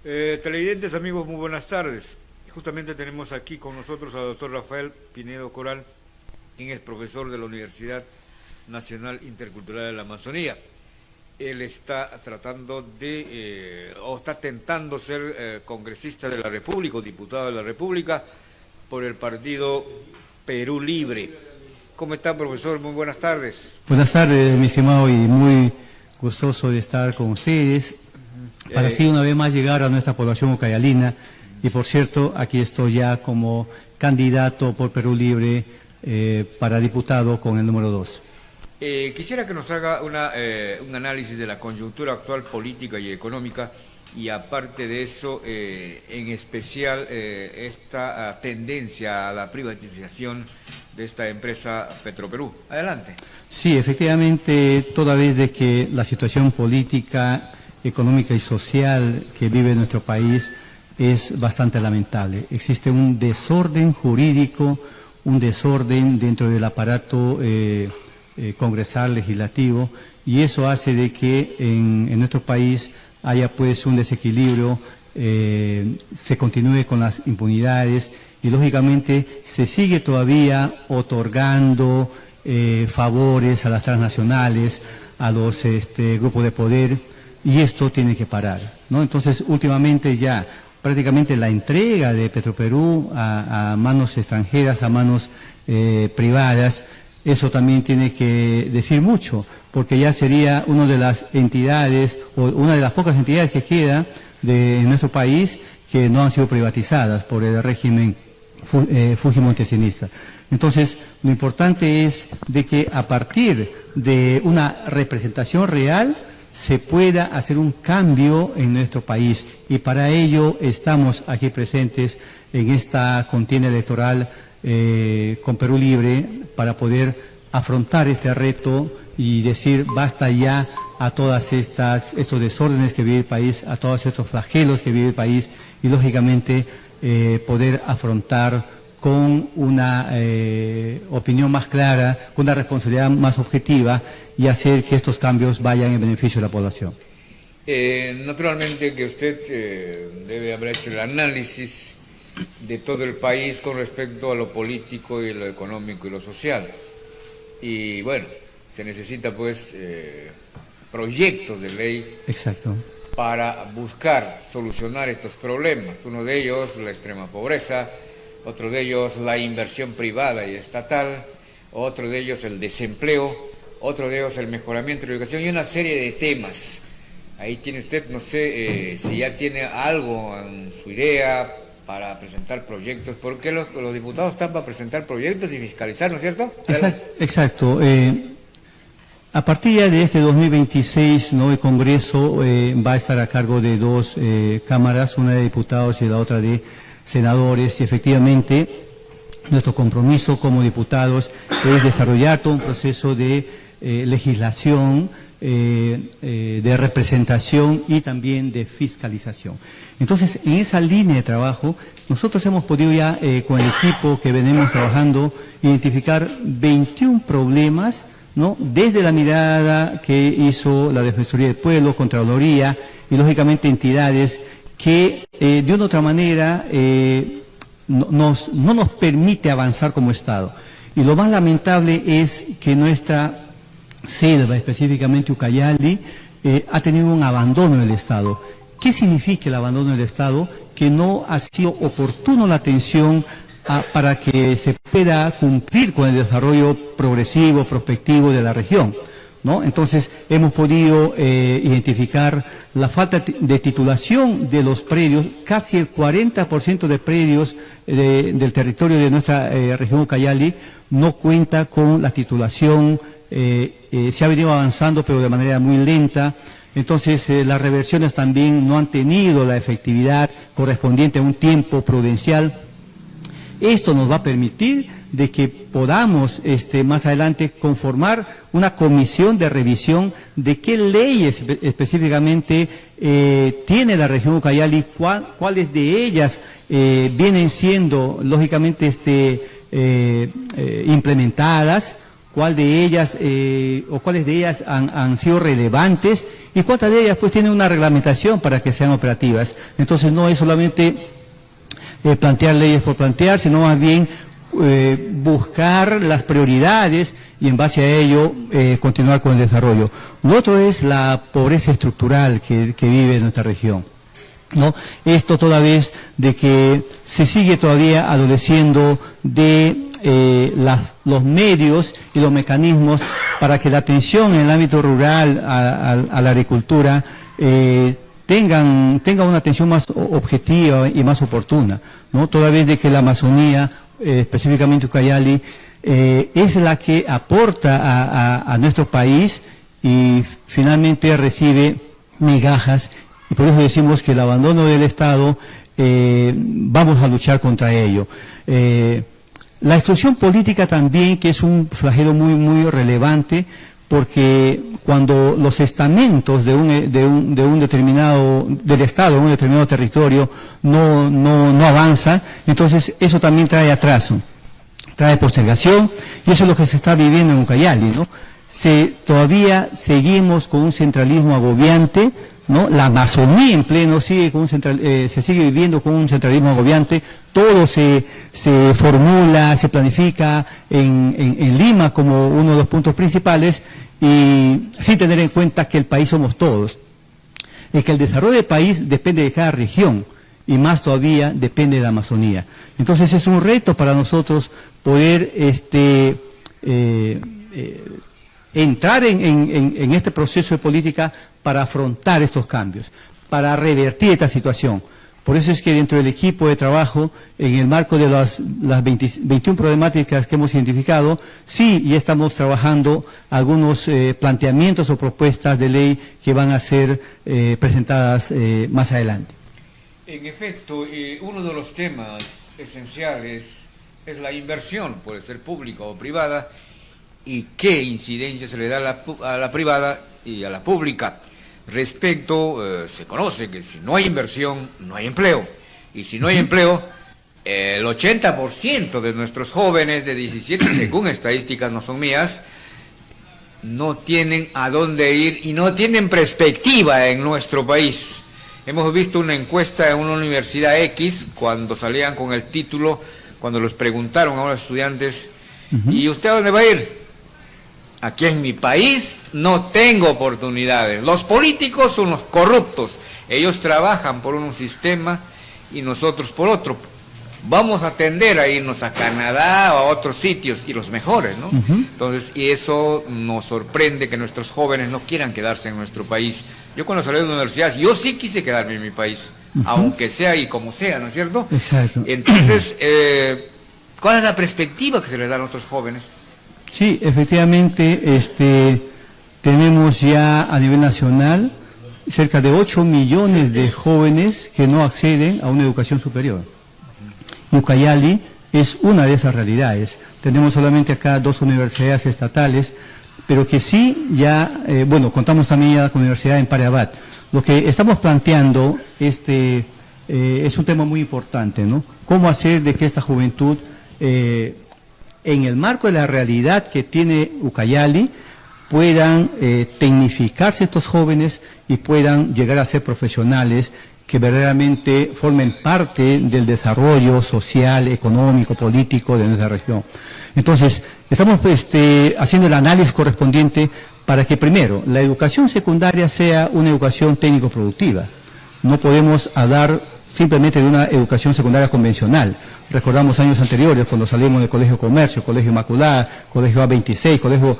Televidentes, amigos, muy buenas tardes. Justamente tenemos aquí con nosotros al doctor Rafael Pinedo Coral, quien es profesor de la Universidad Nacional Intercultural de la Amazonía. Él está tratando o está tentando ser congresista de la República o diputado de la República por el partido Perú Libre. ¿Cómo está, profesor? Muy buenas tardes. Buenas tardes, mi estimado, y muy gustoso de estar con ustedes, para así una vez más llegar a nuestra población ucayalina. Y por cierto, aquí estoy ya como candidato por Perú Libre para diputado con el número 2. Quisiera que nos haga un análisis de la coyuntura actual política y económica, y aparte de eso, en especial esta tendencia a la privatización de esta empresa Petroperú. Adelante. Sí, efectivamente, toda vez de que la situación política, económica y social que vive nuestro país es bastante lamentable. Existe un desorden jurídico, un desorden dentro del aparato congresal, legislativo, y eso hace de que en nuestro país haya pues un desequilibrio, se continúe con las impunidades y lógicamente se sigue todavía otorgando favores a las transnacionales, a los grupos de poder, y esto tiene que parar, ¿no? Entonces, últimamente ya prácticamente la entrega de Petroperú a manos extranjeras, a manos privadas, eso también tiene que decir mucho, porque ya sería una de las entidades, o una de las pocas entidades que queda en nuestro país que no han sido privatizadas por el régimen fujimontesianista. Entonces, lo importante es de que a partir de una representación real se pueda hacer un cambio en nuestro país, y para ello estamos aquí presentes en esta contienda electoral con Perú Libre, para poder afrontar este reto y decir basta ya a todas estos desórdenes que vive el país, a todos estos flagelos que vive el país, y lógicamente poder afrontar con una opinión más clara, con una responsabilidad más objetiva, y hacer que estos cambios vayan en beneficio de la población. Naturalmente que usted debe haber hecho el análisis de todo el país con respecto a lo político y lo económico y lo social. Y bueno, se necesita pues proyectos de ley. Exacto. Para buscar solucionar estos problemas. Uno de ellos, la extrema pobreza; otro de ellos, la inversión privada y estatal; otro de ellos, el desempleo; otro de ellos, el mejoramiento de la educación, y una serie de temas. Ahí tiene usted, no sé si ya tiene algo en su idea para presentar proyectos, porque los diputados están para presentar proyectos y fiscalizar, ¿no es cierto? Exacto. A partir de este 2026, ¿no?, el Congreso va a estar a cargo de dos cámaras, una de diputados y la otra de senadores, y efectivamente nuestro compromiso como diputados es desarrollar todo un proceso de legislación, de representación y también de fiscalización. Entonces, en esa línea de trabajo, nosotros hemos podido ya, con el equipo que venimos trabajando, identificar 21 problemas, ¿no?, desde la mirada que hizo la Defensoría del Pueblo, Contraloría y lógicamente entidades que de una u otra manera no nos permite avanzar como Estado. Y lo más lamentable es que nuestra selva, específicamente Ucayali, ha tenido un abandono del Estado. ¿Qué significa el abandono del Estado? Que no ha sido oportuno la atención para que se pueda cumplir con el desarrollo progresivo, prospectivo de la región, ¿no? Entonces, hemos podido identificar la falta de titulación de los predios. Casi el 40% de predios del territorio de nuestra región Ucayali no cuenta con la titulación. Se ha venido avanzando, pero de manera muy lenta. Entonces, las reversiones también no han tenido la efectividad correspondiente a un tiempo prudencial. Esto nos va a permitir de que podamos más adelante conformar una comisión de revisión de qué leyes específicamente tiene la región Ucayali, cuáles de ellas vienen siendo lógicamente implementadas, cuál de ellas o cuáles de ellas han sido relevantes y cuántas de ellas pues tienen una reglamentación para que sean operativas. Entonces no es solamente plantear leyes por plantear, sino más bien buscar las prioridades y en base a ello continuar con el desarrollo. Lo otro es la pobreza estructural que vive nuestra región, ¿no? Esto toda vez de que se sigue todavía adoleciendo de los medios y los mecanismos para que la atención en el ámbito rural a la agricultura tenga una atención más objetiva y más oportuna, ¿no? Toda vez de que la Amazonía, específicamente Ucayali, es la que aporta a nuestro país y finalmente recibe migajas, y por eso decimos que el abandono del Estado, vamos a luchar contra ello. La exclusión política también, que es un flagelo muy relevante, porque cuando los estamentos del Estado en un determinado territorio no avanzan, entonces eso también trae atraso, trae postergación, y eso es lo que se está viviendo en Ucayali, ¿no? Todavía seguimos con un centralismo agobiante, ¿no? La Amazonía en pleno sigue se sigue viviendo con un centralismo agobiante. Todo se formula, se planifica en Lima como uno de los puntos principales, y sin tener en cuenta que el país somos todos. Es que el desarrollo del país depende de cada región, y más todavía depende de la Amazonía. Entonces es un reto para nosotros poder entrar en este proceso de política para afrontar estos cambios, para revertir esta situación. Por eso es que dentro del equipo de trabajo, en el marco de las 21 problemáticas que hemos identificado, sí, ya estamos trabajando algunos planteamientos o propuestas de ley que van a ser presentadas más adelante. En efecto, uno de los temas esenciales es la inversión, puede ser pública o privada, y qué incidencia se le da a la privada y a la pública. Respecto, se conoce que si no hay inversión, no hay empleo. Y si no hay empleo, el 80% de nuestros jóvenes de 17, según estadísticas no son mías, no tienen a dónde ir y no tienen perspectiva en nuestro país. Hemos visto una encuesta en una universidad X, cuando salían con el título, cuando los preguntaron a los estudiantes, ¿y usted a dónde va a ir? Aquí en mi país no tengo oportunidades. Los políticos son los corruptos. Ellos trabajan por un sistema y nosotros por otro. Vamos a tender a irnos a Canadá o a otros sitios, y los mejores, ¿no? Entonces, y eso nos sorprende que nuestros jóvenes no quieran quedarse en nuestro país. Yo cuando salí de la universidad, yo sí quise quedarme en mi país, aunque sea y como sea, ¿no es cierto? Exacto. Entonces, ¿cuál es la perspectiva que se les da a nuestros jóvenes? Sí, efectivamente, tenemos ya a nivel nacional cerca de 8 millones de jóvenes que no acceden a una educación superior. Ucayali es una de esas realidades. Tenemos solamente acá 2 universidades estatales, pero que sí ya, contamos también ya con la universidad en Pareabat. Lo que estamos planteando es un tema muy importante, ¿no? ¿Cómo hacer de que esta juventud, en el marco de la realidad que tiene Ucayali, puedan tecnificarse estos jóvenes y puedan llegar a ser profesionales que verdaderamente formen parte del desarrollo social, económico, político de nuestra región? Entonces, estamos haciendo el análisis correspondiente para que primero la educación secundaria sea una educación técnico-productiva. No podemos hablar simplemente de una educación secundaria convencional. Recordamos años anteriores, cuando salimos del Colegio Comercio, Colegio Inmaculada, Colegio A26, Colegio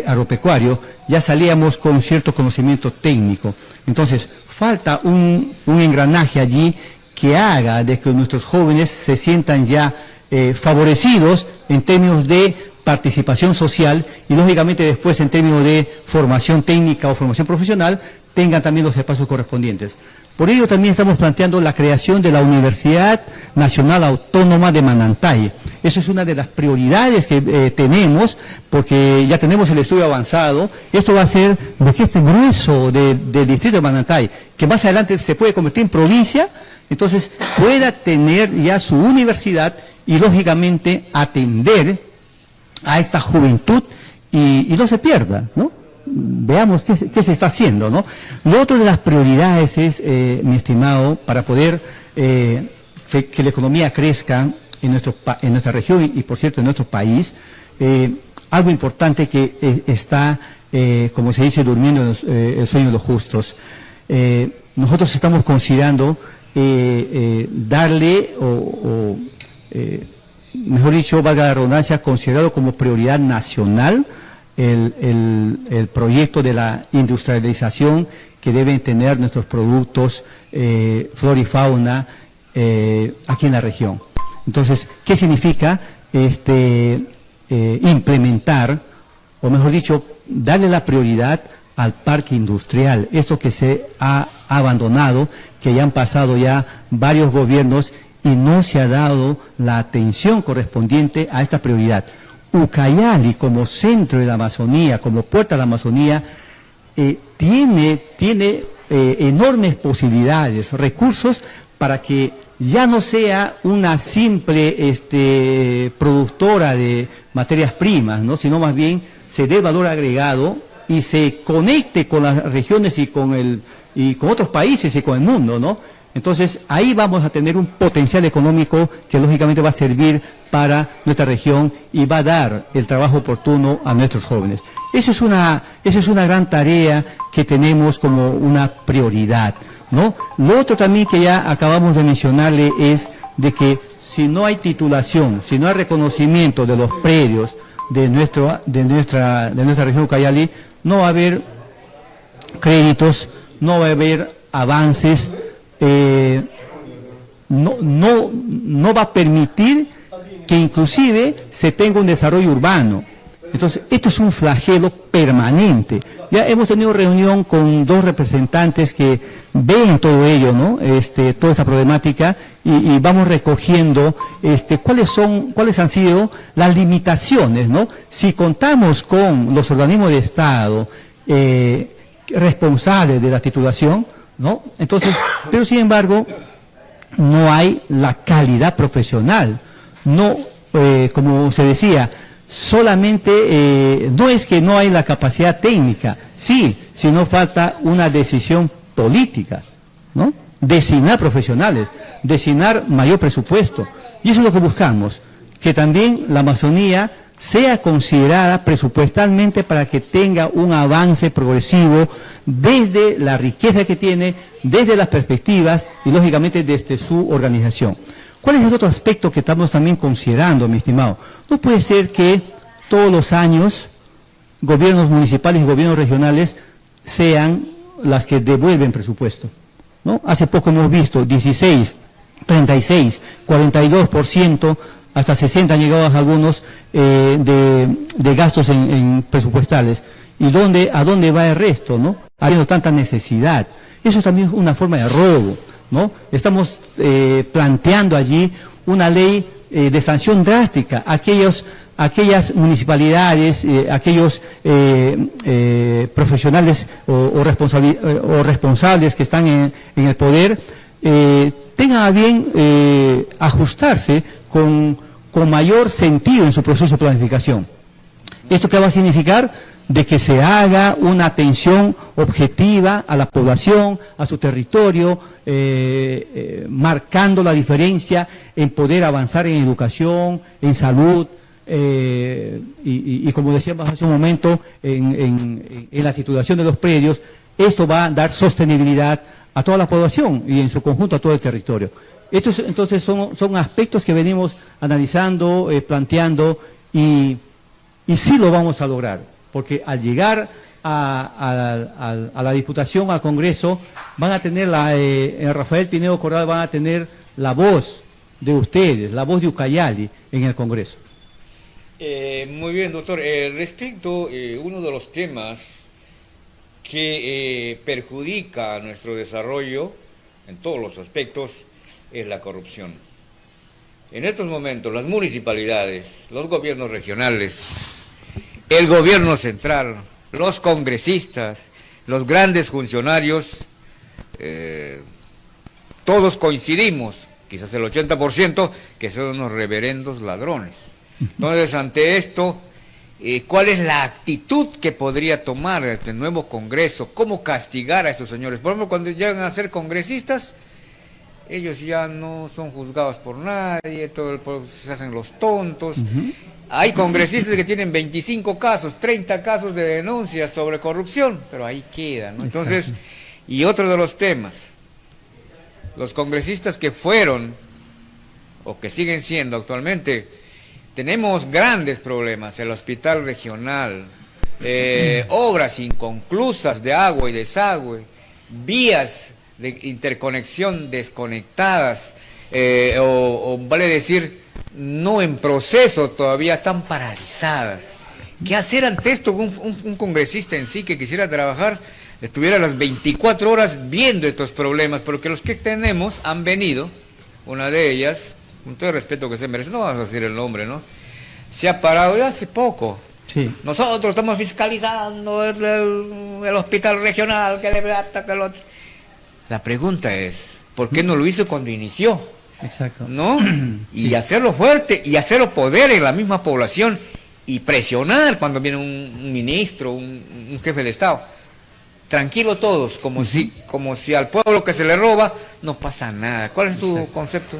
Agropecuario, ya salíamos con cierto conocimiento técnico. Entonces, falta un engranaje allí que haga de que nuestros jóvenes se sientan ya favorecidos en términos de participación social y lógicamente después en términos de formación técnica o formación profesional tengan también los espacios correspondientes. Por ello también estamos planteando la creación de la Universidad Nacional Autónoma de Manantay. Eso es una de las prioridades que tenemos, porque ya tenemos el estudio avanzado. Esto va a ser de que este grueso del distrito de Manantay, que más adelante se puede convertir en provincia, entonces pueda tener ya su universidad y lógicamente atender a esta juventud y no se pierda, ¿no? Veamos qué se está haciendo, ¿no? Lo otro de las prioridades es, mi estimado, para poder que la economía crezca en nuestra región y, por cierto, en nuestro país, algo importante que está, como se dice, durmiendo el sueño de los justos. Nosotros estamos considerando darle, mejor dicho, valga la redundancia, considerado como prioridad nacional el proyecto de la industrialización que deben tener nuestros productos, flora y fauna, aquí en la región. Entonces, ¿qué significa implementar, o mejor dicho, darle la prioridad al parque industrial? Esto que se ha abandonado, que ya han pasado ya varios gobiernos y no se ha dado la atención correspondiente a esta prioridad. Ucayali, como centro de la Amazonía, como puerta de la Amazonía, tiene enormes posibilidades, recursos para que ya no sea una simple productora de materias primas, ¿no? Sino más bien se dé valor agregado y se conecte con las regiones y con otros países y con el mundo, ¿no? Entonces, ahí vamos a tener un potencial económico que lógicamente va a servir para nuestra región y va a dar el trabajo oportuno a nuestros jóvenes. Esa es una gran tarea que tenemos como una prioridad, ¿no? Lo otro también que ya acabamos de mencionarle es de que si no hay titulación, si no hay reconocimiento de los predios de nuestra región Ucayali, no va a haber créditos, no va a haber avances, no va a permitir que inclusive se tenga un desarrollo urbano. Entonces, esto es un flagelo permanente. Ya hemos tenido reunión con 2 representantes que ven todo ello, ¿no? Toda esta problemática y vamos recogiendo cuáles han sido las limitaciones, ¿no? Si contamos con los organismos de Estado responsables de la titulación, ¿no? Entonces, pero sin embargo, no hay la calidad profesional, no, como se decía, solamente, no es que no hay la capacidad técnica, sí, sino falta una decisión política, ¿no? Designar profesionales, designar mayor presupuesto, y eso es lo que buscamos, que también la Amazonía sea considerada presupuestalmente para que tenga un avance progresivo desde la riqueza que tiene, desde las perspectivas y lógicamente desde su organización. ¿Cuál es el otro aspecto que estamos también considerando, mi estimado? No puede ser que todos los años gobiernos municipales y gobiernos regionales sean las que devuelven presupuesto, ¿no? Hace poco hemos visto 16, 36, 42%, hasta 60 han llegado algunos de gastos en presupuestales. ¿Y a dónde va el resto, no? Habiendo tanta necesidad. Eso es también una forma de robo, ¿no? Estamos planteando allí una ley de sanción drástica a aquellas municipalidades, aquellos profesionales o responsables que están en el poder, tengan a bien ajustarse con mayor sentido en su proceso de planificación. ¿Esto qué va a significar? De que se haga una atención objetiva a la población, a su territorio, marcando la diferencia en poder avanzar en educación, en salud, y como decíamos hace un momento, en la titulación de los predios. Esto va a dar sostenibilidad a toda la población y en su conjunto a todo el territorio. Estos entonces son aspectos que venimos analizando, planteando y sí lo vamos a lograr, porque al llegar a la Diputación, al Congreso, van a tener en Rafael Pinedo Corral van a tener la voz de ustedes, la voz de Ucayali en el Congreso. Muy bien, doctor. Respecto uno de los temas que perjudica a nuestro desarrollo en todos los aspectos es la corrupción. En estos momentos las municipalidades, los gobiernos regionales, el gobierno central, los congresistas, los grandes funcionarios, todos coincidimos, quizás el 80%, que son unos reverendos ladrones. Entonces, ante esto, ¿Cuál es la actitud que podría tomar este nuevo Congreso? ¿Cómo castigar a esos señores? Por ejemplo, cuando llegan a ser congresistas, ellos ya no son juzgados por nadie, se hacen los tontos. Hay congresistas que tienen 25 casos, 30 casos de denuncias sobre corrupción, pero ahí quedan, ¿no? Entonces, y otro de los temas, los congresistas que fueron o que siguen siendo actualmente, tenemos grandes problemas, el hospital regional, obras inconclusas de agua y desagüe, vías de interconexión desconectadas, o vale decir, no en proceso, todavía están paralizadas. ¿Qué hacer ante esto? Un congresista en sí que quisiera trabajar, estuviera las 24 horas viendo estos problemas, porque los que tenemos han venido, una de ellas, con todo el respeto que se merece, no vamos a decir el nombre, ¿no? Se ha parado ya hace poco. Sí. Nosotros estamos fiscalizando el hospital regional, que el otro. La pregunta es, ¿por qué no lo hizo cuando inició? Exacto. ¿No? Y sí. hacerlo fuerte, y hacerlo poder en la misma población, y presionar cuando viene un ministro, un jefe de Estado. Tranquilo todos, como si al pueblo que se le roba no pasa nada. ¿Cuál es tu concepto?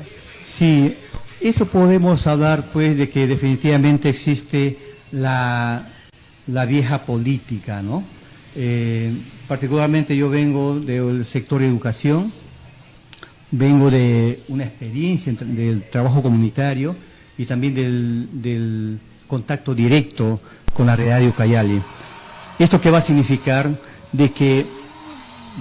Sí, esto podemos hablar pues de que definitivamente existe la vieja política, ¿no? Particularmente yo vengo del sector educación, vengo de una experiencia del trabajo comunitario y también del contacto directo con la realidad de Ucayali. ¿Esto qué va a significar? De que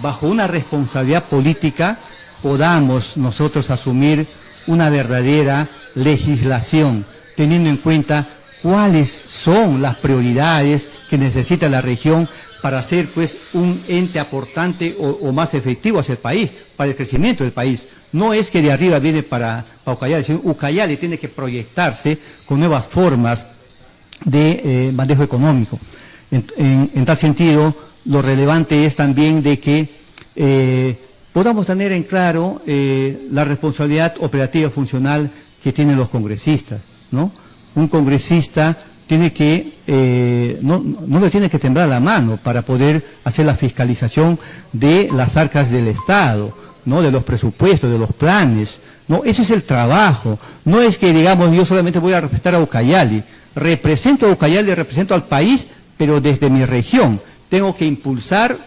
bajo una responsabilidad política podamos nosotros asumir una verdadera legislación, teniendo en cuenta cuáles son las prioridades que necesita la región para ser pues un ente aportante o más efectivo hacia el país, para el crecimiento del país. No es que de arriba viene para Ucayali, sino Ucayali tiene que proyectarse con nuevas formas de manejo económico. En tal sentido, lo relevante es también de que podamos tener en claro la responsabilidad operativa funcional que tienen los congresistas, ¿no? Un congresista tiene que, no le tiene que temblar la mano para poder hacer la fiscalización de las arcas del Estado, ¿no? De los presupuestos, de los planes, ¿no? Ese es el trabajo. No es que, digamos, yo solamente voy a representar a Ucayali. Represento a Ucayali, represento al país, pero desde mi región. Tengo que impulsar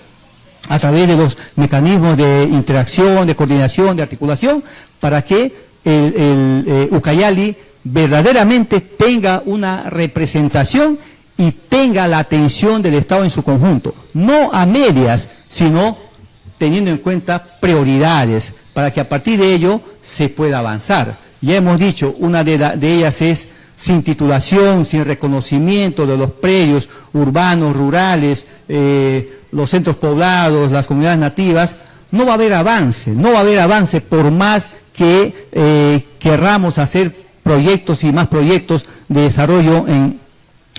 a través de los mecanismos de interacción, de coordinación, de articulación, para que el Ucayali verdaderamente tenga una representación y tenga la atención del Estado en su conjunto, no a medias, sino teniendo en cuenta prioridades, para que a partir de ello se pueda avanzar. Ya hemos dicho, una de ellas es sin titulación, sin reconocimiento de los predios urbanos, rurales, los centros poblados, las comunidades nativas, no va a haber avance por más que querramos hacer proyectos y más proyectos de desarrollo en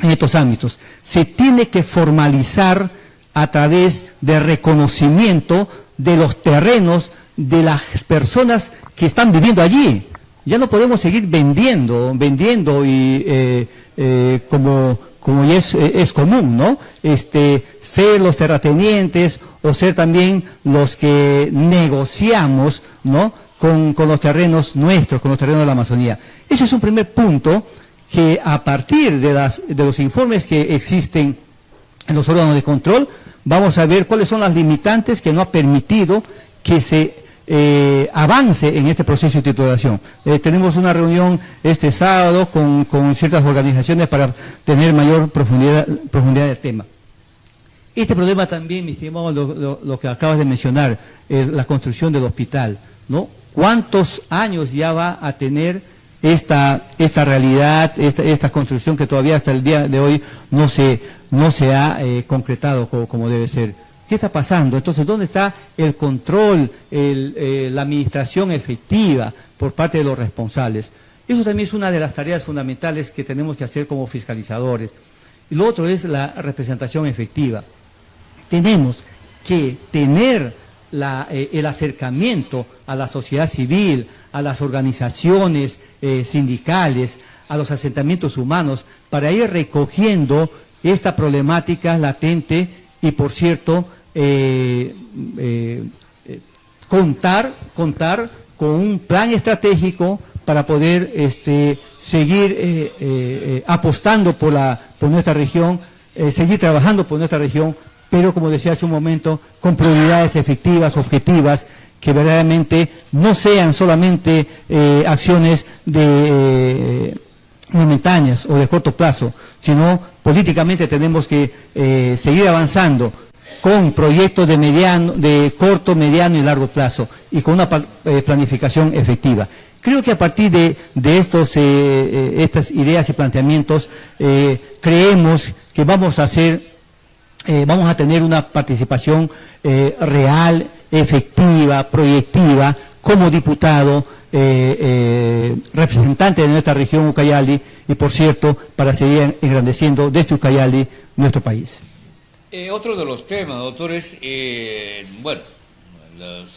estos ámbitos. Se tiene que formalizar a través de reconocimiento de los terrenos de las personas que están viviendo allí. Ya no podemos seguir vendiendo y como ya es común, ¿no? Ser los terratenientes o ser también los que negociamos, ¿no? Con los terrenos nuestros, con los terrenos de la Amazonía. Ese es un primer punto que a partir de los informes que existen en los órganos de control, vamos a ver cuáles son las limitantes que no ha permitido que se avance en este proceso de titulación. Tenemos una reunión este sábado con ciertas organizaciones para tener mayor profundidad del tema. Este problema también, mi estimado, lo que acabas de mencionar, la construcción del hospital, ¿no? ¿Cuántos años ya va a tener esta realidad, esta construcción que todavía hasta el día de hoy no se ha concretado como debe ser? ¿Qué está pasando? Entonces, ¿dónde está el control, la administración efectiva por parte de los responsables? Eso también es una de las tareas fundamentales que tenemos que hacer como fiscalizadores. Y lo otro es la representación efectiva. Tenemos que tener el acercamiento a la sociedad civil, a las organizaciones sindicales, a los asentamientos humanos para ir recogiendo esta problemática latente y, por cierto, contar con un plan estratégico para poder seguir apostando por nuestra región, seguir trabajando por nuestra región, pero, como decía hace un momento, con prioridades efectivas, objetivas, que verdaderamente no sean solamente acciones momentáneas o de corto plazo, sino políticamente tenemos que seguir avanzando con proyectos de corto, mediano y largo plazo, y con una planificación efectiva. Creo que a partir de estas ideas y planteamientos, creemos que vamos a tener una participación real, efectiva, proyectiva, como diputado, representante de nuestra región Ucayali, y, por cierto, para seguir engrandeciendo desde Ucayali nuestro país. Otro de los temas, doctor, es, bueno,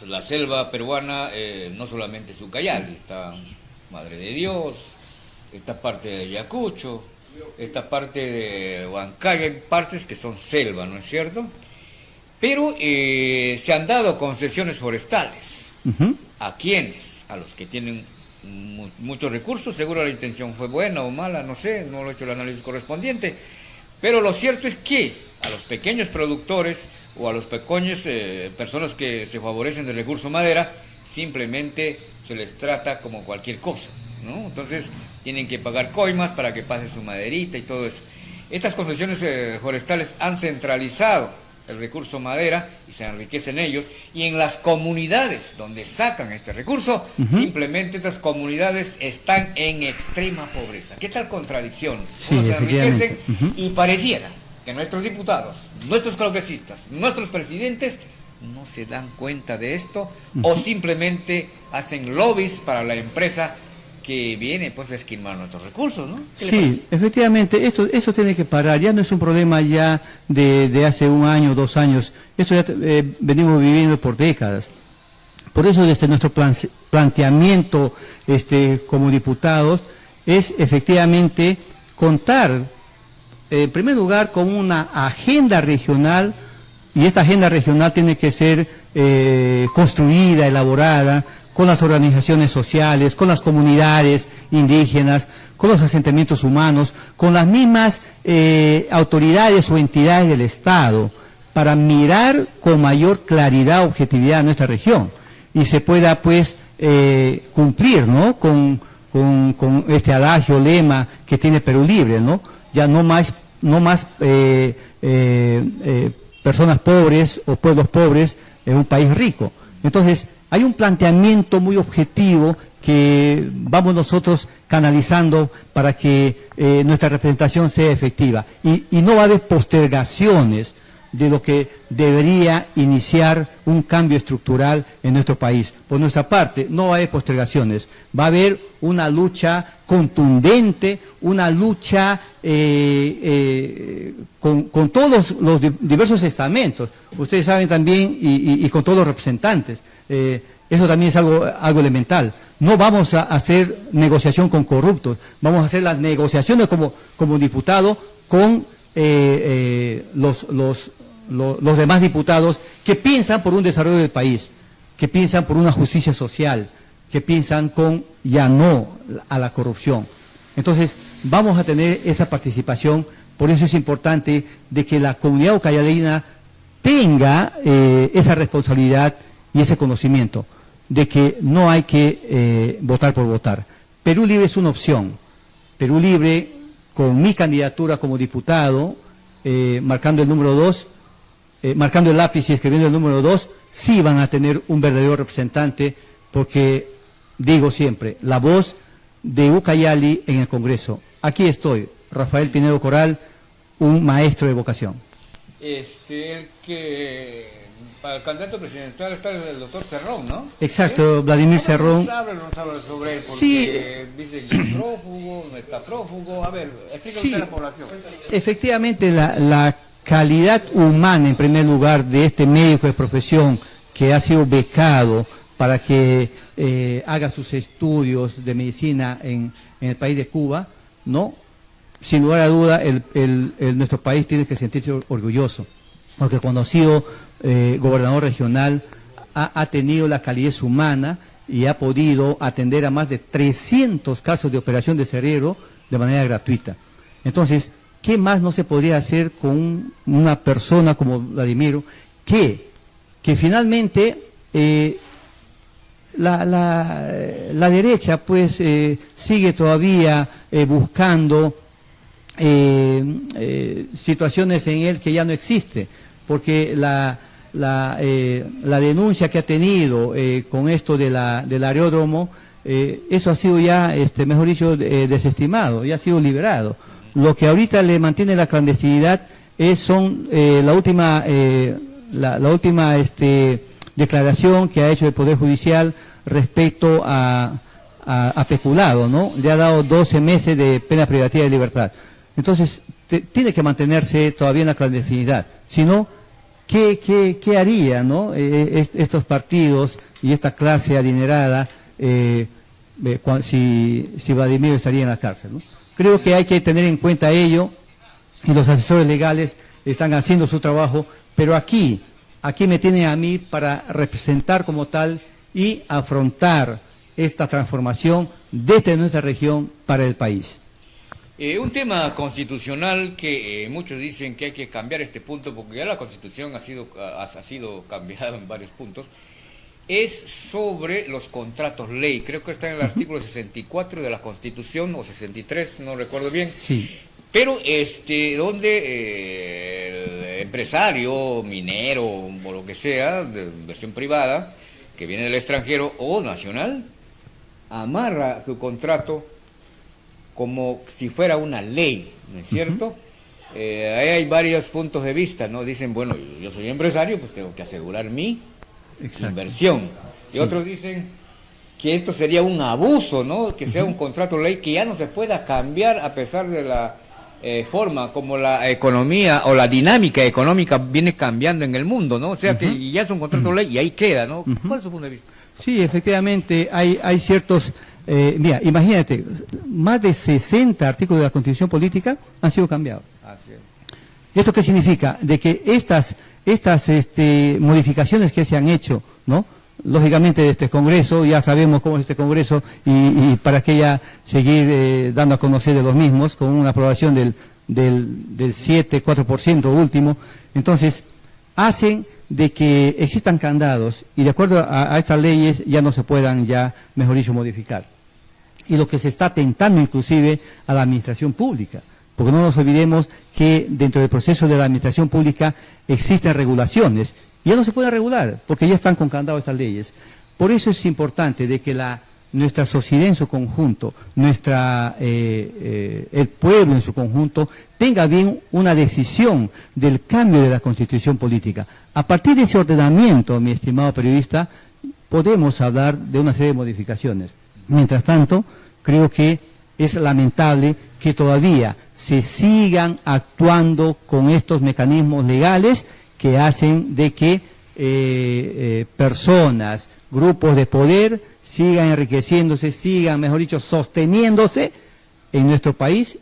la selva peruana no solamente es Ucayali, está Madre de Dios, esta parte de Ayacucho, esta parte de Huancayo, hay partes que son selva, ¿no es cierto? Pero se han dado concesiones forestales. ¿A quiénes? A los que tienen muchos recursos. Seguro la intención fue buena o mala, no sé, no lo he hecho el análisis correspondiente, pero lo cierto es que a los pequeños productores o a los pequeños personas que se favorecen del recurso madera, simplemente se les trata como cualquier cosa, ¿no? Entonces tienen que pagar coimas para que pase su maderita y todo eso. Estas concesiones forestales han centralizado el recurso madera y se enriquecen ellos, y en las comunidades donde sacan este recurso, simplemente estas comunidades están en extrema pobreza. ¿Qué tal contradicción? Sí, se enriquecen y pareciera que nuestros diputados, nuestros congresistas, nuestros presidentes no se dan cuenta de esto, o simplemente hacen lobbies para la empresa que viene pues a esquilmar nuestros recursos, ¿no? Sí, efectivamente, esto tiene que parar. Ya no es un problema ya de hace 1 año, 2 años. Esto ya venimos viviendo por décadas. Por eso, desde nuestro planteamiento como diputados, es efectivamente contar, en primer lugar, con una agenda regional, y esta agenda regional tiene que ser construida, elaborada, con las organizaciones sociales, con las comunidades indígenas, con los asentamientos humanos, con las mismas autoridades o entidades del Estado, para mirar con mayor claridad, objetividad a nuestra región, y se pueda pues cumplir, ¿no?, con este adagio, lema que tiene Perú Libre, ¿no? Ya no más personas pobres o pueblos pobres en un país rico. Entonces, hay un planteamiento muy objetivo que vamos nosotros canalizando para que nuestra representación sea efectiva. Y no va a haber postergaciones de lo que debería iniciar un cambio estructural en nuestro país. Por nuestra parte, no va a haber postergaciones. Va a haber una lucha contundente, una lucha con todos los diversos estamentos. Ustedes saben también, y con todos los representantes. Eso también es algo elemental. No vamos a hacer negociación con corruptos, vamos a hacer las negociaciones como diputado con los demás diputados que piensan por un desarrollo del país, que piensan por una justicia social, que piensan con ya no a la corrupción. Entonces, vamos a tener esa participación. Por eso es importante de que la comunidad ucayalina tenga esa responsabilidad y ese conocimiento de que no hay que votar por votar. Perú Libre es una opción. Perú Libre, con mi candidatura como diputado, marcando el número 2, marcando el lápiz y escribiendo el número 2, sí van a tener un verdadero representante, porque, digo siempre, la voz de Ucayali en el Congreso. Aquí estoy, Rafael Pinedo Coral, un maestro de vocación. Para el candidato presidencial está el doctor Cerrón, ¿no? Exacto, Vladimir Cerrón. Nos habla sobre él, porque sí, dice que es prófugo, no está prófugo. A ver, explícame usted a la población. Efectivamente, la calidad humana, en primer lugar, de este médico de profesión que ha sido becado para que haga sus estudios de medicina en el país de Cuba, ¿no? Sin lugar a duda, nuestro país tiene que sentirse orgulloso, porque cuando ha sido gobernador regional ha tenido la calidez humana y ha podido atender a más de 300 casos de operación de cerebro de manera gratuita. Entonces, ¿qué más no se podría hacer con una persona como Vladimiro que finalmente la derecha pues sigue todavía buscando situaciones en él que ya no existe, porque la denuncia que ha tenido con esto del aeródromo, eso ha sido ya, mejor dicho, desestimado, ya ha sido liberado. Lo que ahorita le mantiene la clandestinidad son la última declaración que ha hecho el Poder Judicial respecto a peculado, ¿no? Le ha dado 12 meses de pena privativa de libertad. Entonces, tiene que mantenerse todavía en la clandestinidad. Si no, ¿qué haría, no? Estos partidos y esta clase adinerada si Vladimiro estaría en la cárcel, ¿no? Creo que hay que tener en cuenta ello, y los asesores legales están haciendo su trabajo, pero aquí me tienen a mí para representar como tal y afrontar esta transformación desde nuestra región para el país. Un tema constitucional que muchos dicen que hay que cambiar este punto, porque ya la Constitución ha sido cambiada en varios puntos, es sobre los contratos ley. Creo que está en el artículo 64 de la Constitución, o 63, no recuerdo bien. Sí. Pero donde el empresario, minero o lo que sea, de inversión privada, que viene del extranjero o nacional, amarra su contrato como si fuera una ley, ¿no es cierto? Ahí hay varios puntos de vista, ¿no? Dicen, bueno, yo soy empresario, pues tengo que asegurar mi inversión. Y otros dicen que esto sería un abuso, ¿no? Que sea un contrato ley que ya no se pueda cambiar a pesar de la forma como la economía o la dinámica económica viene cambiando en el mundo, ¿no? O sea que ya es un contrato ley y ahí queda, ¿no? ¿Cuál es su punto de vista? Sí, efectivamente, hay ciertos... mira, imagínate, más de 60 artículos de la Constitución Política han sido cambiados. Así es. ¿Esto qué significa? De que estas modificaciones que se han hecho, ¿no? Lógicamente de este Congreso, ya sabemos cómo es este Congreso y para qué ya seguir dando a conocer de los mismos con una aprobación del 4% último. Entonces, hacen de que existan candados y de acuerdo a estas leyes ya no se puedan mejor dicho, modificar. Y lo que se está atentando inclusive a la administración pública, porque no nos olvidemos que dentro del proceso de la administración pública existen regulaciones y ya no se pueden regular porque ya están con candado estas leyes. Por eso es importante de que nuestra sociedad en su conjunto, el pueblo en su conjunto, tenga bien una decisión del cambio de la Constitución política. A partir de ese ordenamiento, mi estimado periodista, podemos hablar de una serie de modificaciones. Mientras tanto, creo que es lamentable que todavía se sigan actuando con estos mecanismos legales que hacen de que personas, grupos de poder, sigan enriqueciéndose, sigan, mejor dicho, sosteniéndose en nuestro país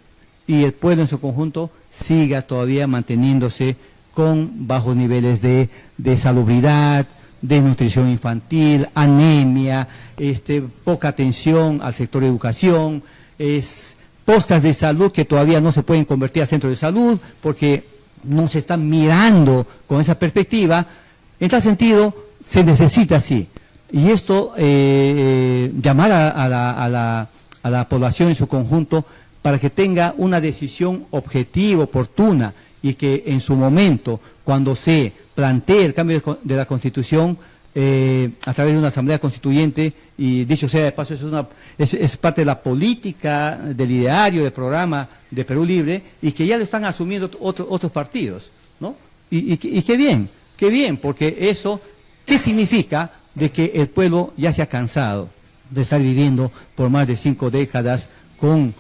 y el pueblo en su conjunto siga todavía manteniéndose con bajos niveles de salubridad, desnutrición infantil, anemia, poca atención al sector de educación, postas de salud que todavía no se pueden convertir a centros de salud porque no se están mirando con esa perspectiva. En tal sentido, se necesita así. Y esto, llamar a la población en su conjunto para que tenga una decisión objetiva, oportuna, y que en su momento, cuando se plantee el cambio de la Constitución, a través de una asamblea constituyente, y dicho sea de paso, es parte de la política, del ideario, del programa de Perú Libre, y que ya lo están asumiendo otros partidos, ¿no? Y qué bien, porque eso, ¿qué significa? De que el pueblo ya se ha cansado de estar viviendo por más de 5 décadas con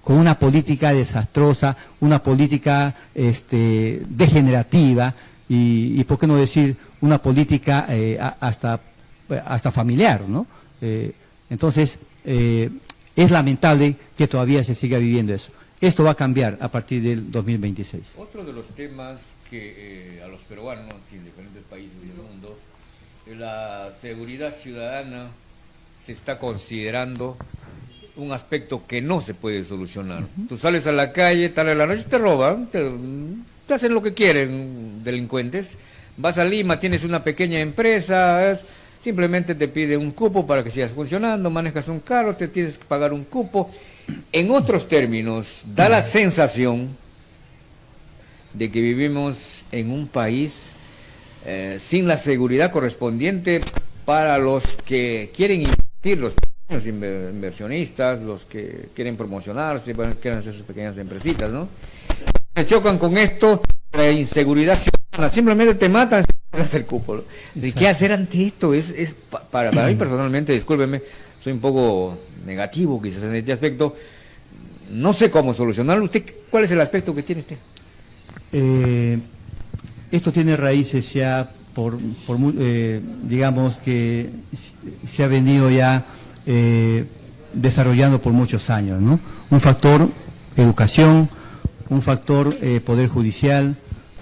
una política desastrosa, una política degenerativa y por qué no decir una política hasta familiar, ¿no? Entonces, es lamentable que todavía se siga viviendo eso. Esto va a cambiar a partir del 2026. Otro de los temas que a los peruanos y en diferentes países del mundo, la seguridad ciudadana se está considerando un aspecto que no se puede solucionar. Tú sales a la calle, tal de la noche, te roban, te hacen lo que quieren delincuentes. Vas a Lima, tienes una pequeña empresa, simplemente te pide un cupo para que sigas funcionando, manejas un carro, te tienes que pagar un cupo. En otros términos, da la sensación de que vivimos en un país sin la seguridad correspondiente para los que quieren invertir, los pequeños inversionistas, los que quieren promocionarse, bueno, quieren hacer sus pequeñas empresitas, ¿no? Se chocan con esto, la inseguridad ciudadana, simplemente te matan sin hacer cupo. ¿De qué hacer ante esto? Para mí personalmente, discúlpeme, soy un poco negativo quizás en este aspecto, no sé cómo solucionarlo. ¿Usted cuál es el aspecto que tiene usted? Esto tiene raíces ya digamos que se ha venido ya desarrollando por muchos años, ¿no? Un factor educación, un factor poder judicial,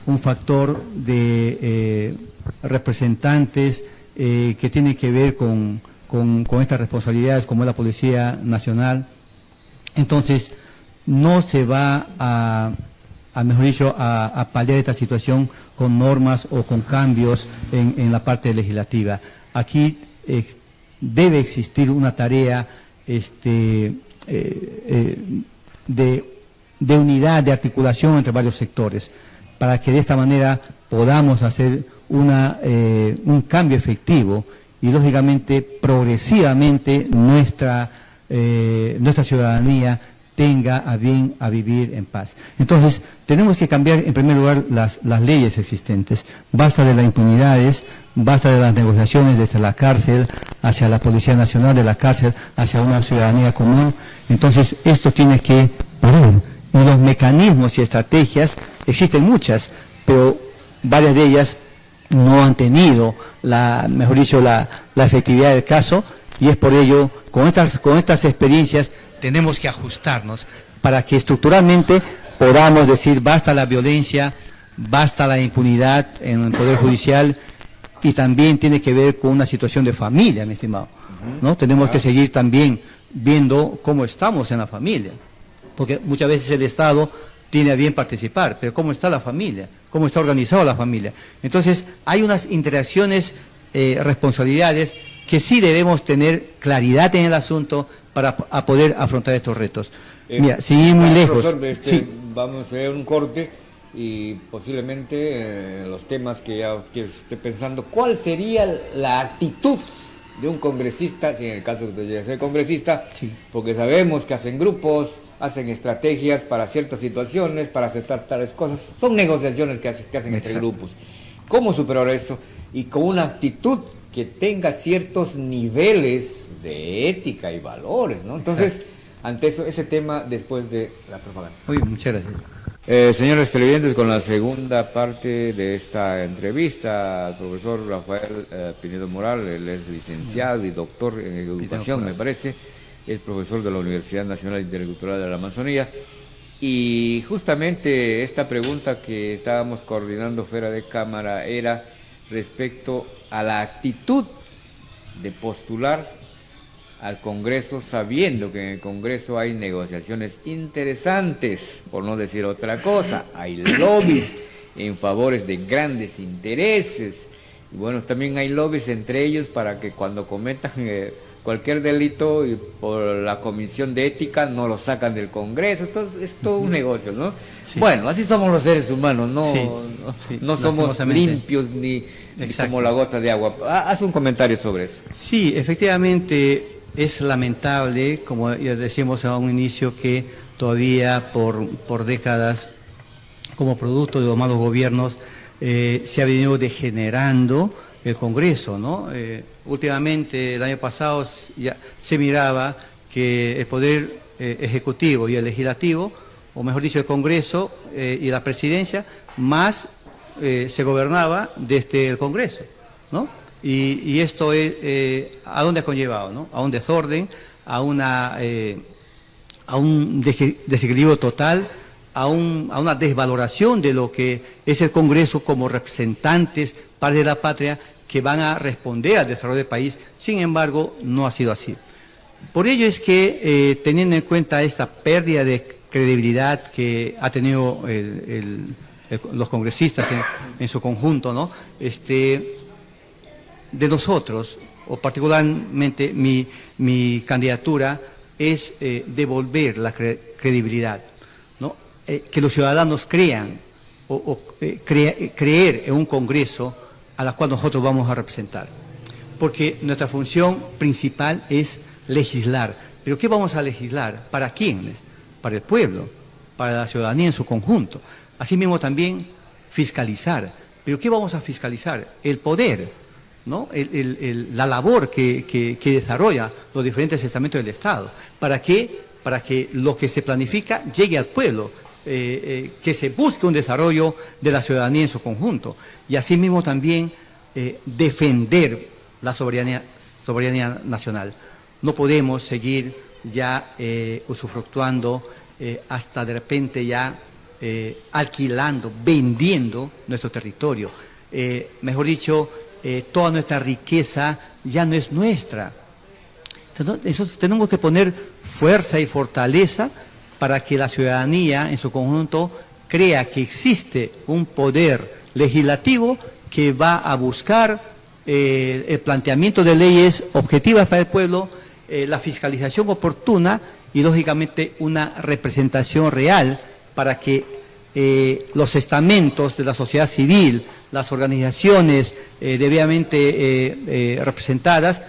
un factor de representantes que tiene que ver con estas responsabilidades como es la Policía Nacional. Entonces, no se va mejor dicho, a paliar esta situación con normas o con cambios en la parte legislativa. Aquí debe existir una tarea de unidad, de articulación entre varios sectores, para que de esta manera podamos hacer un cambio efectivo y, lógicamente, progresivamente nuestra ciudadanía tenga a bien a vivir en paz. Entonces, tenemos que cambiar en primer lugar las leyes existentes. Basta de las impunidades, basta de las negociaciones desde la cárcel hacia la Policía Nacional, de la cárcel hacia una ciudadanía común. Entonces, esto tiene que parar. Y los mecanismos y estrategias, existen muchas, pero varias de ellas no han tenido la efectividad del caso, y es por ello, con estas experiencias, tenemos que ajustarnos para que estructuralmente podamos decir basta la violencia, basta la impunidad en el Poder Judicial, y también tiene que ver con una situación de familia, mi estimado, ¿no? Tenemos que seguir también viendo cómo estamos en la familia, porque muchas veces el Estado tiene a bien participar, pero ¿cómo está la familia? ¿Cómo está organizada la familia? Entonces, hay unas interacciones, responsabilidades, que sí debemos tener claridad en el asunto para poder afrontar estos retos. Mira, sin ir muy lejos. Sí. Vamos a hacer un corte y posiblemente los temas que esté pensando, ¿cuál sería la actitud de un congresista, si en el caso de usted llegue a ser congresista? Sí. Porque sabemos que hacen grupos, hacen estrategias para ciertas situaciones, para aceptar tales cosas, son negociaciones que hacen entre grupos. ¿Cómo superar eso? Y con una actitud que tenga ciertos niveles de ética y valores, ¿no? Entonces, exacto, ante eso, ese tema después de la propaganda. Muy bien, muchas gracias. Señores televidentes, con la segunda parte de esta entrevista al profesor Rafael Pinedo Moral. Él es licenciado y doctor en educación, me parece, es profesor de la Universidad Nacional Intercultural de la Amazonía, y justamente esta pregunta que estábamos coordinando fuera de cámara era respecto a la actitud de postular al Congreso, sabiendo que en el Congreso hay negociaciones interesantes, por no decir otra cosa, hay lobbies en favores de grandes intereses, y bueno, también hay lobbies entre ellos para que cuando cometan cualquier delito y por la Comisión de Ética no lo sacan del Congreso. Entonces es todo un negocio, ¿no? Sí. Bueno, así somos los seres humanos, no somos limpios ni como la gota de agua. Haz un comentario sobre eso. Sí, efectivamente es lamentable, como ya decíamos a un inicio, que todavía por décadas, como producto de los malos gobiernos, se ha venido degenerando el Congreso, ¿no? Últimamente, el año pasado, ya se miraba que el Poder Ejecutivo y el Legislativo, o mejor dicho, el Congreso y la Presidencia, más se gobernaba desde el Congreso, ¿no? Y esto es, ¿a dónde ha conllevado, no? A un desorden, a un desequilibrio total, a una desvaloración de lo que es el Congreso como representantes, padres de la patria, que van a responder al desarrollo del país. Sin embargo, no ha sido así. Por ello es que, teniendo en cuenta esta pérdida de credibilidad que ha tenido los congresistas en su conjunto, ¿no? De nosotros, o particularmente mi candidatura, es devolver la credibilidad, ¿no? Que los ciudadanos crean creer en un Congreso a la cual nosotros vamos a representar. Porque nuestra función principal es legislar. ¿Pero qué vamos a legislar? ¿Para quiénes? Para el pueblo, para la ciudadanía en su conjunto. Asimismo también fiscalizar. ¿Pero qué vamos a fiscalizar? El poder, ¿no? La labor que desarrolla los diferentes estamentos del Estado. ¿Para qué? Para que lo que se planifica llegue al pueblo, que se busque un desarrollo de la ciudadanía en su conjunto. Y asimismo también defender la soberanía nacional. No podemos seguir ya usufructuando hasta de repente ya alquilando, vendiendo nuestro territorio. Mejor dicho, toda nuestra riqueza ya no es nuestra. Entonces, tenemos que poner fuerza y fortaleza para que la ciudadanía en su conjunto crea que existe un poder legislativo que va a buscar el planteamiento de leyes objetivas para el pueblo, la fiscalización oportuna y, lógicamente, una representación real para que los estamentos de la sociedad civil, las organizaciones debidamente representadas,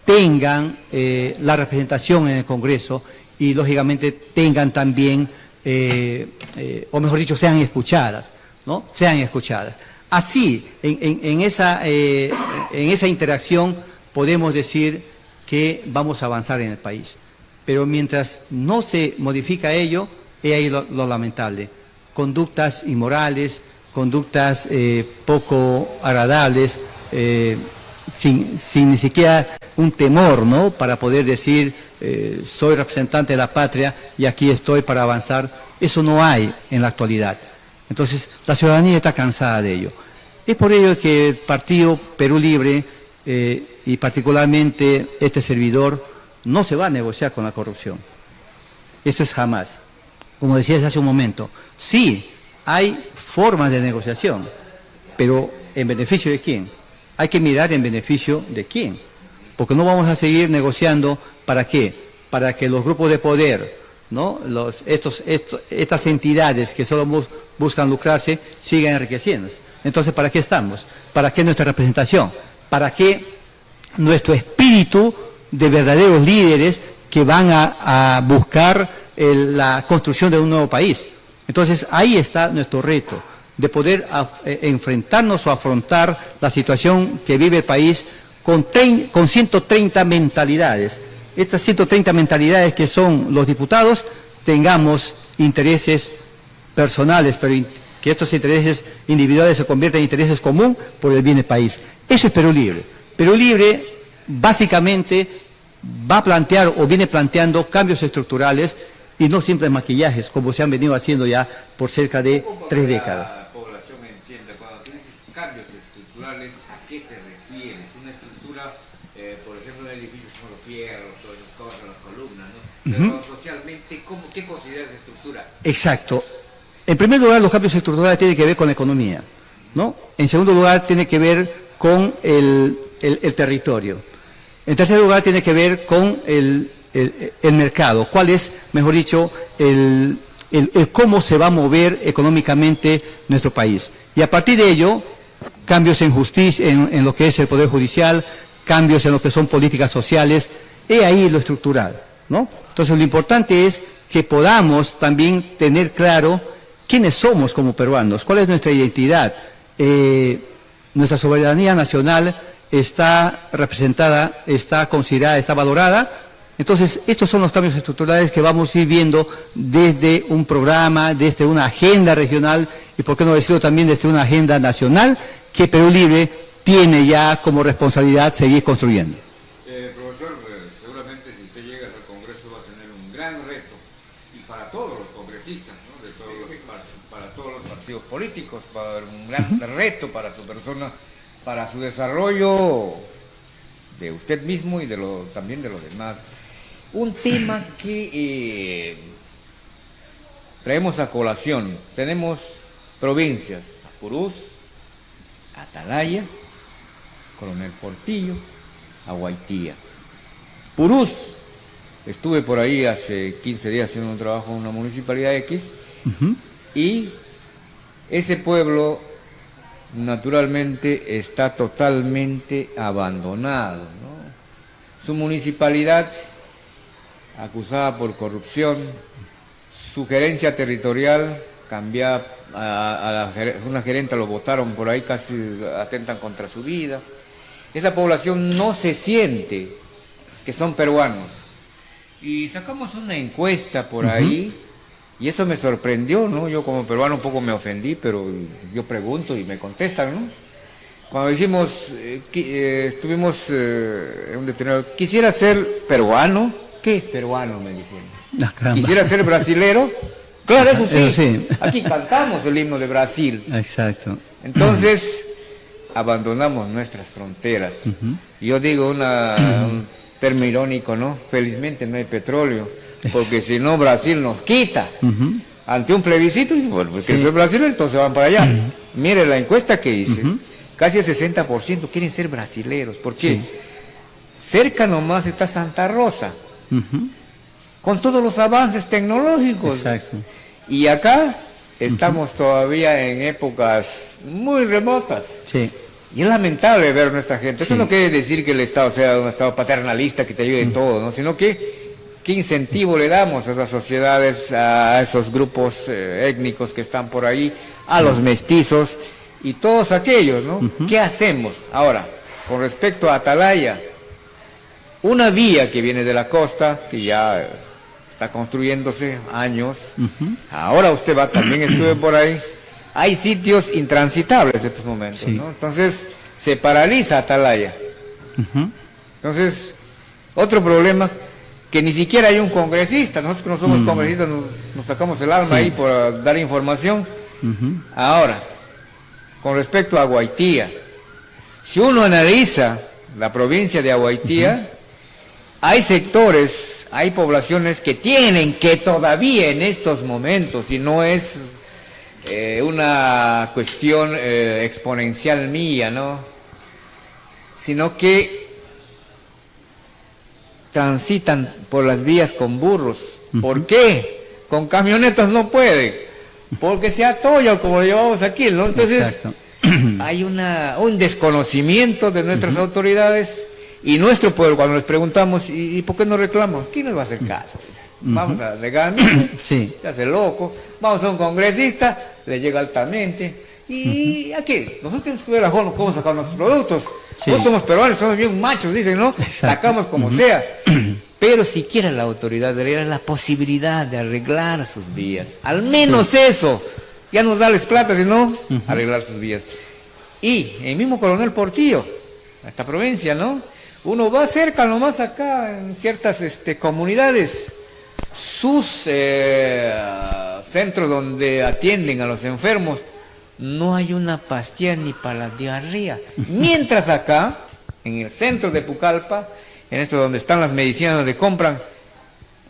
tengan la representación en el Congreso y, lógicamente, tengan también, o mejor dicho, sean escuchadas, ¿no? Sean escuchadas. Así, en esa interacción podemos decir que vamos a avanzar en el país. Pero mientras no se modifica ello, es ahí lo lamentable. Conductas inmorales, conductas poco agradables, sin ni siquiera un temor, ¿no? Para poder decir, soy representante de la patria y aquí estoy para avanzar. Eso no hay en la actualidad. Entonces, la ciudadanía está cansada de ello. Es por ello que el Partido Perú Libre, y particularmente este servidor, no se va a negociar con la corrupción. Eso es jamás. Como decías hace un momento, sí, hay formas de negociación, pero ¿en beneficio de quién? Hay que mirar en beneficio de quién. Porque no vamos a seguir negociando, ¿para qué? Para que los grupos de poder, ¿no? Estas entidades que solo buscan lucrarse sigan enriqueciéndose. Entonces, ¿para qué estamos? ¿Para qué nuestra representación? ¿Para qué nuestro espíritu de verdaderos líderes que van a buscar la construcción de un nuevo país? Entonces, ahí está nuestro reto, de poder enfrentarnos o afrontar la situación que vive el país con 130 mentalidades. Estas 130 mentalidades que son los diputados, tengamos intereses personales, pero que estos intereses individuales se conviertan en intereses comunes por el bien del país. Eso es Perú Libre. Perú Libre básicamente va a plantear o viene planteando cambios estructurales y no simples maquillajes, como se han venido haciendo ya por cerca de 3 décadas. La población entienda, cuando tú dices cambios estructurales, ¿a qué te refieres? Una estructura, por ejemplo, de edificios como los fierros, todas las cosas, las columnas, ¿no? Pero socialmente, ¿qué consideras estructura? Exacto. En primer lugar, los cambios estructurales tienen que ver con la economía, ¿no? En segundo lugar, tiene que ver con el territorio. En tercer lugar, tiene que ver con el mercado. ¿Cuál es, mejor dicho, el cómo se va a mover económicamente nuestro país? Y a partir de ello, cambios en justicia, en lo que es el Poder Judicial, cambios en lo que son políticas sociales, es ahí lo estructural, ¿no? Entonces, lo importante es que podamos también tener claro quiénes somos como peruanos, cuál es nuestra identidad. Nuestra soberanía nacional está representada, está considerada, está valorada. Entonces, estos son los cambios estructurales que vamos a ir viendo desde un programa, desde una agenda regional y, por qué no decirlo, también desde una agenda nacional que Perú Libre tiene ya como responsabilidad seguir construyendo. profesor, seguramente si usted llega al Congreso va a tener un gran reto, y para todos los congresistas, ¿no? Para todos los partidos políticos, va a haber un gran reto para su persona, para su desarrollo de usted mismo y también de los demás. Un tema que traemos a colación. Tenemos provincias: Purús, Atalaya, Coronel Portillo, Aguaitía. Purús, estuve por ahí hace 15 días haciendo un trabajo en una municipalidad X, y ese pueblo naturalmente está totalmente abandonado, ¿no? Su municipalidad acusada por corrupción, su gerencia territorial cambiada, una gerenta lo votaron por ahí, casi atentan contra su vida. Esa población no se siente que son peruanos. Y sacamos una encuesta por ahí, y eso me sorprendió, ¿no? Yo como peruano un poco me ofendí, pero yo pregunto y me contestan, ¿no? Cuando dijimos, estuvimos en un determinado, ¿quisiera ser peruano? ¿Qué es peruano?, me dijeron. ¿Quisiera ser brasilero? Claro, eso sí. Sí. Aquí cantamos el himno de Brasil. Exacto. Entonces, abandonamos nuestras fronteras. Yo digo un término irónico, ¿no? Felizmente no hay petróleo, porque si no Brasil nos quita. Ante un plebiscito, bueno, pues que soy brasileño, entonces van para allá. Mire la encuesta que hice, casi el 60% quieren ser brasileros. ¿Por qué? Sí. Cerca nomás está Santa Rosa, con todos los avances tecnológicos. Exacto. Y acá estamos todavía en épocas muy remotas. Sí. Y es lamentable ver a nuestra gente. Eso Sí. no quiere decir que el Estado sea un Estado paternalista que te ayude en todo, ¿no? Sino que qué incentivo le damos a esas sociedades, a esos grupos étnicos que están por ahí, a los mestizos y todos aquellos, ¿no? ¿Qué hacemos? Ahora, con respecto a Atalaya, una vía que viene de la costa, que ya está construyéndose años, ahora usted va, también estuve por ahí, hay sitios intransitables en estos momentos, Sí. ¿no? Entonces, se paraliza Atalaya. Entonces, otro problema, que ni siquiera hay un congresista. Nosotros que no somos congresistas nos sacamos el alma ahí por dar información. Ahora, con respecto a Aguaitía, si uno analiza la provincia de Aguaitía, hay sectores, hay poblaciones que tienen que todavía en estos momentos, y no es una cuestión exponencial mía, ¿no? Sino que transitan por las vías con burros. ¿Por qué? Con camionetas no pueden, porque se atollan como lo llevamos aquí, ¿no? Entonces, exacto. hay un desconocimiento de nuestras autoridades y nuestro pueblo. Cuando les preguntamos, ¿y por qué no reclaman? ¿Quién nos va a hacer caso? Vamos a regar, Sí. se hace loco. Vamos a un congresista, le llega altamente. Y aquí, nosotros tenemos que ver a cómo sacar nuestros productos. Sí. Nosotros somos peruanos, somos bien machos, dicen, ¿no? Exacto. Sacamos como sea. Pero siquiera la autoridad debería dar la posibilidad de arreglar sus vías. Al menos eso. Ya no darles plata, sino arreglar sus vías. Y el mismo Coronel Portillo, a esta provincia, ¿no? Uno va cerca nomás acá, en ciertas comunidades, sus centros donde atienden a los enfermos, no hay una pastilla ni para la diarrea. Mientras acá, en el centro de Pucallpa, en esto donde están las medicinas donde compran,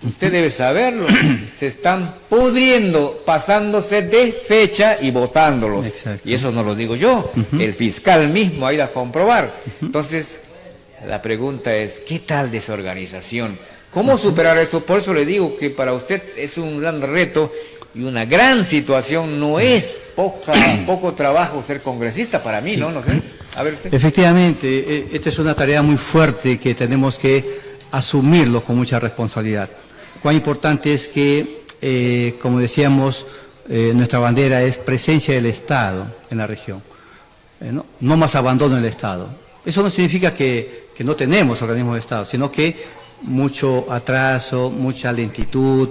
usted debe saberlo, se están pudriendo, pasándose de fecha y botándolos. Exacto. Y eso no lo digo yo, el fiscal mismo ha ido a comprobar. Entonces, la pregunta es, ¿qué tal desorganización? ¿Cómo superar esto? Por eso le digo que para usted es un gran reto y una gran situación. No es poco trabajo ser congresista para mí, ¿no? No sé. A ver usted. Efectivamente, esta es una tarea muy fuerte que tenemos que asumirlo con mucha responsabilidad. Cuán importante es que, como decíamos, nuestra bandera es presencia del Estado en la región, no más abandono del Estado. Eso no significa que no tenemos organismos de Estado, sino que mucho atraso, mucha lentitud,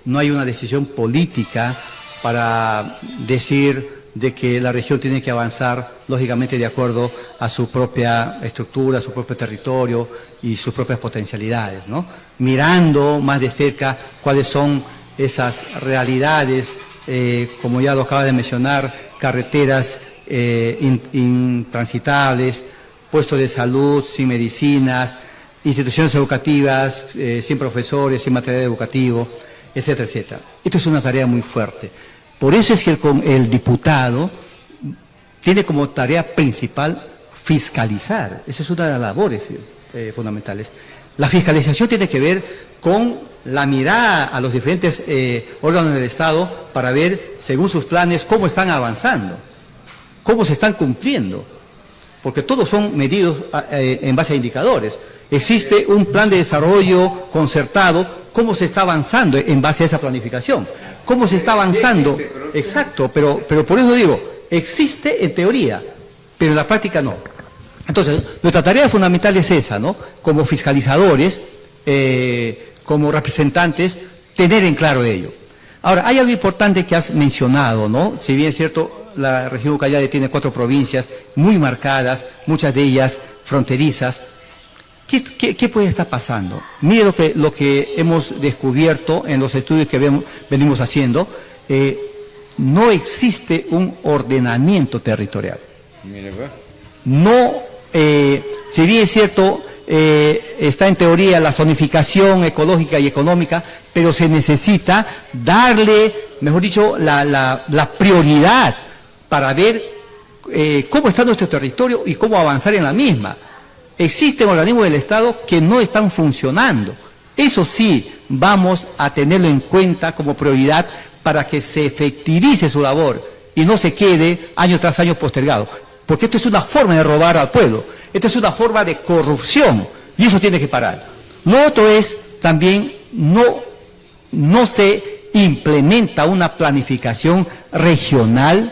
no hay una decisión política para decir de que la región tiene que avanzar, lógicamente, de acuerdo a su propia estructura, su propio territorio y sus propias potencialidades, ¿no? Mirando más de cerca cuáles son esas realidades, como ya lo acaba de mencionar, carreteras intransitables, puestos de salud sin medicinas, instituciones educativas sin profesores, sin material educativo, etcétera, etcétera. Esto es una tarea muy fuerte. Por eso es que el diputado tiene como tarea principal fiscalizar. Esa es una de las labores fundamentales. La fiscalización tiene que ver con la mirada a los diferentes órganos del Estado para ver, según sus planes, cómo están avanzando, cómo se están cumpliendo, porque todos son medidos en base a indicadores. Existe un plan de desarrollo concertado, cómo se está avanzando en base a esa planificación, cómo se está avanzando, exacto, pero por eso digo, existe en teoría, pero en la práctica no. Entonces, nuestra tarea fundamental es esa, ¿no? Como fiscalizadores, como representantes, tener en claro ello. Ahora, hay algo importante que has mencionado, ¿no? Si bien es cierto, la región Ucayali tiene 4 provincias muy marcadas, muchas de ellas fronterizas. ¿Qué puede estar pasando? Mire lo que hemos descubierto en los estudios que venimos haciendo. No existe un ordenamiento territorial. No, si bien es cierto, está en teoría la zonificación ecológica y económica, pero se necesita darle, mejor dicho, la prioridad para ver cómo está nuestro territorio y cómo avanzar en la misma. Existen organismos del Estado que no están funcionando. Eso sí, vamos a tenerlo en cuenta como prioridad para que se efectivice su labor y no se quede año tras año postergado. Porque esto es una forma de robar al pueblo, esto es una forma de corrupción y eso tiene que parar. Lo otro es también no se implementa una planificación regional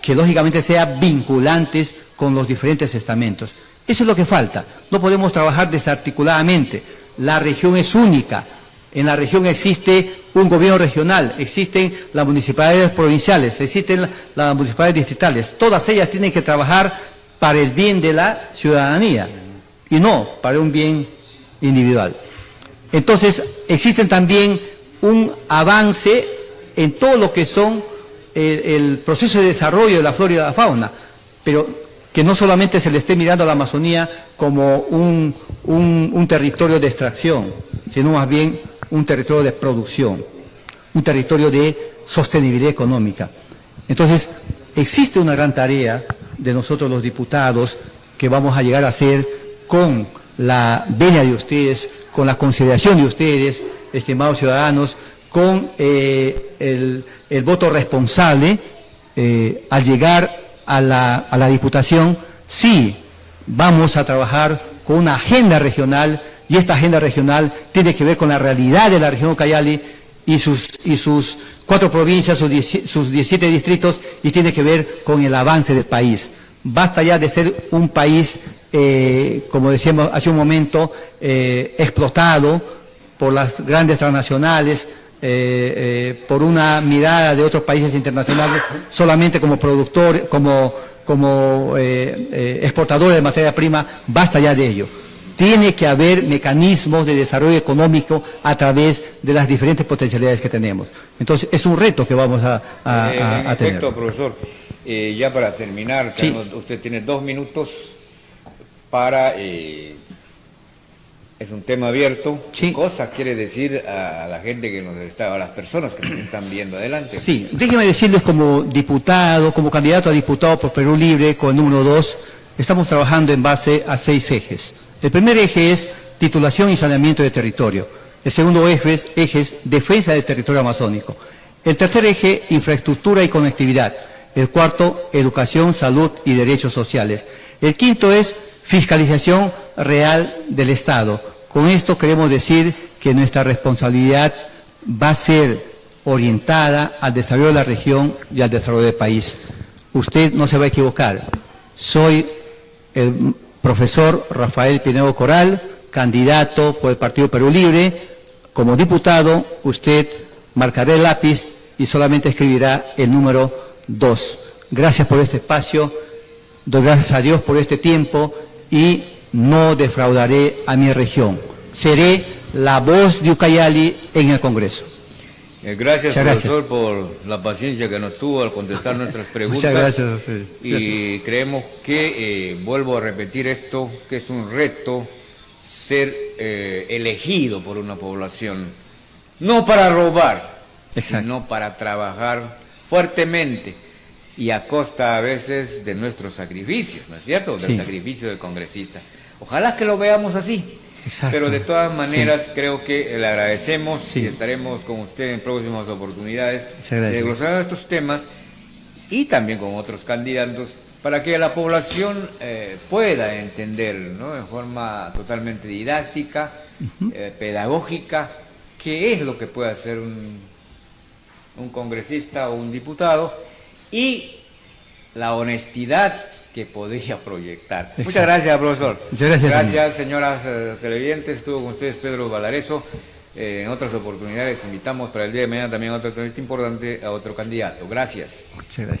que lógicamente sea vinculantes con los diferentes estamentos. Eso es lo que falta. No podemos trabajar desarticuladamente. La región es única. En la región existe un gobierno regional, existen las municipalidades provinciales, existen las municipalidades distritales. Todas ellas tienen que trabajar para el bien de la ciudadanía y no para un bien individual. Entonces, existen también un avance en todo lo que son el proceso de desarrollo de la flora y de la fauna, pero que no solamente se le esté mirando a la Amazonía como un territorio de extracción, sino más bien un territorio de producción, un territorio de sostenibilidad económica. Entonces, existe una gran tarea de nosotros los diputados que vamos a llegar a hacer con la venia de ustedes, con la consideración de ustedes, estimados ciudadanos, con el voto responsable al llegar a la Diputación. Sí, vamos a trabajar con una agenda regional y esta agenda regional tiene que ver con la realidad de la región Ucayali y sus 4 provincias, sus 17 distritos y tiene que ver con el avance del país. Basta ya de ser un país, como decíamos hace un momento, explotado por las grandes transnacionales, por una mirada de otros países internacionales solamente como productor, como exportador de materia prima. Basta ya de ello. Tiene que haber mecanismos de desarrollo económico a través de las diferentes potencialidades que tenemos. Entonces, es un reto que vamos a tener. Perfecto, profesor. Ya para terminar, sí. Usted tiene 2 minutos para... es un tema abierto. Sí. ¿Qué cosa quiere decir a la gente que nos está, a las personas que nos están viendo? Adelante. Sí, déjenme decirles como diputado, como candidato a diputado por Perú Libre con el número 2, estamos trabajando en base a 6 ejes. El primer eje es titulación y saneamiento de territorio. El segundo eje es defensa del territorio amazónico. El tercer eje, infraestructura y conectividad. El cuarto, educación, salud y derechos sociales. El quinto es fiscalización real del Estado. Con esto queremos decir que nuestra responsabilidad va a ser orientada al desarrollo de la región y al desarrollo del país. Usted no se va a equivocar. Soy el profesor Rafael Pinedo Coral, candidato por el Partido Perú Libre. Como diputado, usted marcará el lápiz y solamente escribirá el número 2. Gracias por este espacio, doy gracias a Dios por este tiempo y no defraudaré a mi región. Seré la voz de Ucayali en el Congreso. Gracias, profesor, por la paciencia que nos tuvo al contestar nuestras preguntas. Muchas gracias a usted. Y creemos que, vuelvo a repetir esto, que es un reto ser elegido por una población, no para robar, sino para trabajar fuertemente y a costa a veces de nuestros sacrificios, ¿no es cierto? Del sacrificio del congresista. Ojalá que lo veamos así. Exacto. Pero de todas maneras creo que le agradecemos y estaremos con usted en próximas oportunidades desglosando estos temas y también con otros candidatos para que la población pueda entender, ¿no?, en forma totalmente didáctica, pedagógica, qué es lo que puede hacer un congresista o un diputado y la honestidad que podría proyectar. Exacto. Muchas gracias, profesor. Muchas gracias. Gracias, señoras televidentes. Estuvo con ustedes Pedro Valareso. En otras oportunidades invitamos para el día de mañana también a otra entrevista importante a otro candidato. Gracias. Muchas gracias.